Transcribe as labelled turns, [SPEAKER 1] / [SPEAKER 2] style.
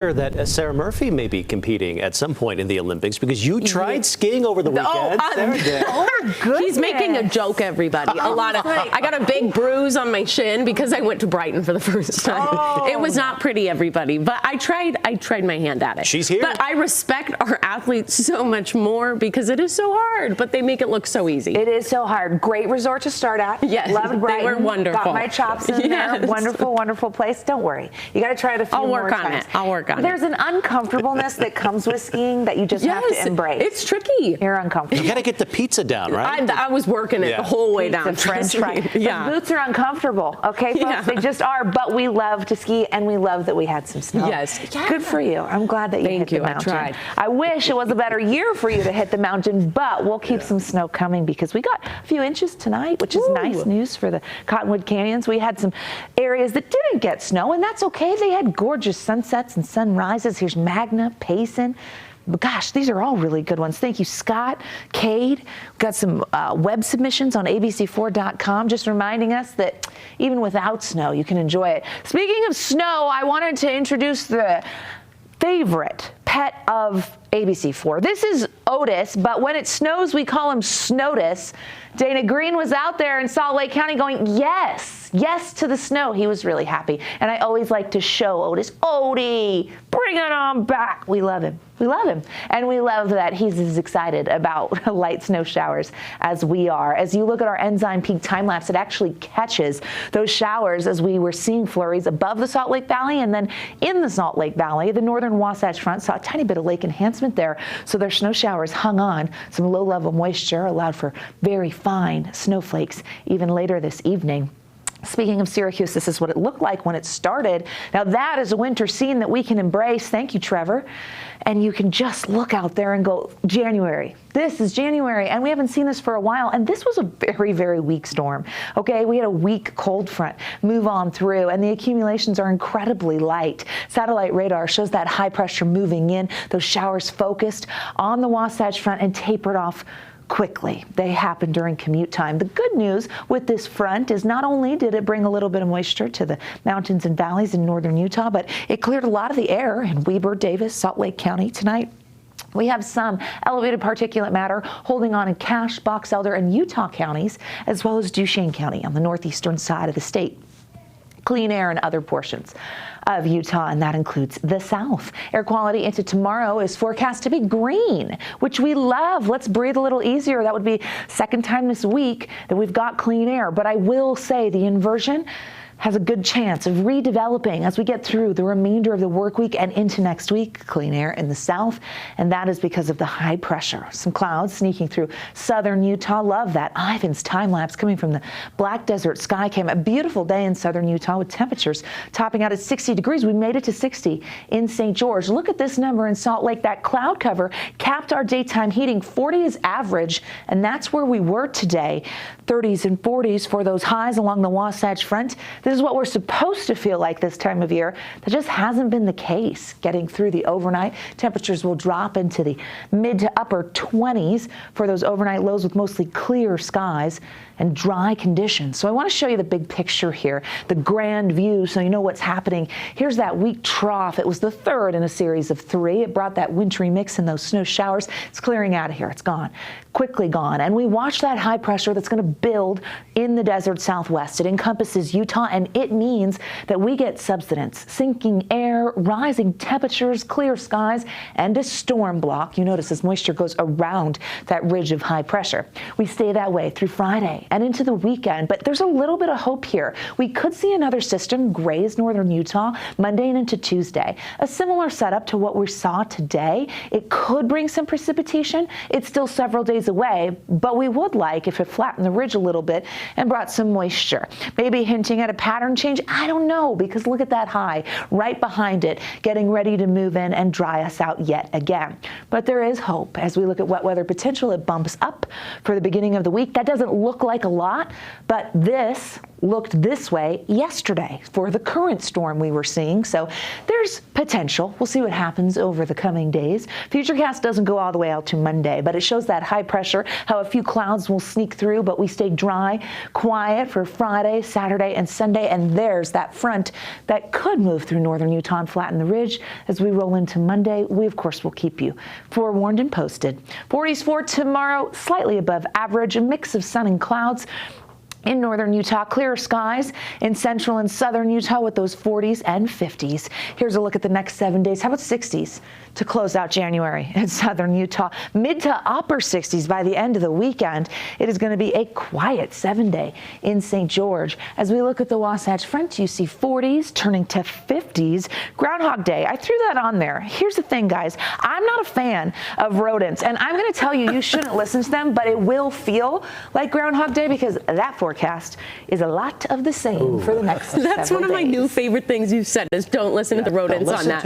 [SPEAKER 1] That Sarah Murphy may be competing at some point in the Olympics because you tried skiing over the weekend.
[SPEAKER 2] He's making a joke, everybody. I got a big bruise on my shin because I went to Brighton for the first time. It was not pretty, everybody, but I tried my hand at it.
[SPEAKER 1] She's here.
[SPEAKER 2] But I respect our athletes so much more because it is so hard, but they make it look so easy.
[SPEAKER 3] It is so hard. Great resort to start at.
[SPEAKER 2] Yes,
[SPEAKER 3] loved Brighton.
[SPEAKER 2] they were wonderful.
[SPEAKER 3] Got my chops in there. Wonderful, wonderful place. Don't worry. You got to try it a few more times.
[SPEAKER 2] I'll work on it.
[SPEAKER 3] There's an uncomfortableness that comes with skiing that you just have to embrace.
[SPEAKER 2] It's tricky.
[SPEAKER 3] You're uncomfortable.
[SPEAKER 1] You got to get the pizza down, right?
[SPEAKER 2] I was working it the whole way down.
[SPEAKER 3] French fries.
[SPEAKER 2] Yeah.
[SPEAKER 3] The boots are uncomfortable. Okay, folks,
[SPEAKER 2] Yeah.
[SPEAKER 3] they just are. But we love to ski, and we love that we had some snow.
[SPEAKER 2] Yes.
[SPEAKER 3] Good for you. I'm glad that you hit the mountain.
[SPEAKER 2] I tried.
[SPEAKER 3] I wish it was a better year for you to hit the mountain, but we'll keep some snow coming because we got a few inches tonight, which is nice news for the Cottonwood Canyons. We had some areas that didn't get snow, and that's okay. They had gorgeous sunsets and sunrises. Here's Magna, Payson. Gosh, these are all really good ones. Thank you, Scott, Cade. Got some web submissions on abc4.com, just reminding us that even without snow, you can enjoy it. Speaking of snow, I wanted to introduce the favorite pet of ABC4. This is Otis, but when it snows, we call him Snotus. Dana Green was out there in Salt Lake County going, yes to the snow. He was really happy. And I always like to show Otis, Odie, bring it on back. We love him. We love him. And we love that he's as excited about light snow showers as we are. As you look at our Enzyme Peak time lapse, it actually catches those showers as we were seeing flurries above the Salt Lake Valley, and then in the Salt Lake Valley, the northern Wasatch Front saw a tiny bit of lake enhancement there. So their snow showers hung on. Some low-level moisture allowed for very fine snowflakes even later this evening. Speaking of Syracuse, this is what it looked like when it started. Now that is a winter scene that we can embrace. Thank you, Trevor. And you can just look out there and go, January. This is January, and we haven't seen this for a while. And this was a very, very weak storm. Okay, we had a weak cold front move on through, and the accumulations are incredibly light. Satellite radar shows that high pressure moving in, those showers focused on the Wasatch Front and tapered off quickly. They happen during commute time. The good news with this front is not only did it bring a little bit of moisture to the mountains and valleys in northern Utah, but it cleared a lot of the air in Weber, Davis, Salt Lake County tonight. We have some elevated particulate matter holding on in Cache, Box Elder, and Utah counties, as well as Duchesne County on the northeastern side of the state. Clean air in other portions of Utah, and that includes the south. Air quality into tomorrow is forecast to be green, which we love. Let's breathe a little easier. That would be second time this week that we've got clean air. But I will say the inversion has a good chance of redeveloping as we get through the remainder of the work week and into next week. Clean air in the south, and that is because of the high pressure. Some clouds sneaking through southern Utah. Love that Ivan's time lapse coming from the Black Desert Sky Cam. A beautiful day in southern Utah with temperatures topping out at 60 degrees. We made it to 60 in St. George. Look at this number in Salt Lake. That cloud cover capped our daytime heating. 40 is average, and that's where we were today. 30s and 40s for those highs along the Wasatch Front. This is what we're supposed to feel like this time of year. That just hasn't been the case. Getting through the overnight, temperatures will drop into the mid to upper 20s for those overnight lows with mostly clear skies and dry conditions. So I want to show you the big picture here, the grand view, so you know what's happening. Here's that weak trough. It was the third in a series of three. It brought that wintry mix and those snow showers. It's clearing out of here. It's gone, quickly gone. And we watch that high pressure that's going to build in the desert southwest. It encompasses Utah, and it means that we get subsidence, sinking air, rising temperatures, clear skies, and a storm block. You notice as moisture goes around that ridge of high pressure. We stay that way through Friday and into the weekend, but there's a little bit of hope here. We could see another system graze northern Utah Monday and into Tuesday. A similar setup to what we saw today. It could bring some precipitation. It's still several days away, but we would like if it flattened the ridge a little bit and brought some moisture. Maybe hinting at a pattern change. I don't know, because look at that high right behind it, getting ready to move in and dry us out yet again. But there is hope. As we look at wet weather potential, it bumps up for the beginning of the week. That doesn't look like a lot, but this looked this way yesterday for the current storm we were seeing. So there's potential. We'll see what happens over the coming days. Futurecast doesn't go all the way out to Monday, but it shows that high pressure, how a few clouds will sneak through, but we stay dry, quiet for Friday, Saturday, and Sunday. And there's that front that could move through northern Utah and flatten the ridge as we roll into Monday. We, of course, will keep you forewarned and posted. 40s for tomorrow, slightly above average, a mix of sun and clouds. In northern Utah, clearer skies in central and southern Utah with those 40s and 50s. Here's a look at the next 7 days. How about 60s to close out January in southern Utah? Mid to upper 60s by the end of the weekend. It is going to be a quiet 7-day in St. George. As we look at the Wasatch Front, you see 40s turning to 50s. Groundhog Day, I threw that on there. Here's the thing, guys. I'm not a fan of rodents, and I'm going to tell you, you shouldn't listen to them, but it will feel like Groundhog Day because that forecast is a lot of the same for the next 7 days.
[SPEAKER 2] That's one of my new favorite things you've said is don't listen to the rodents on that.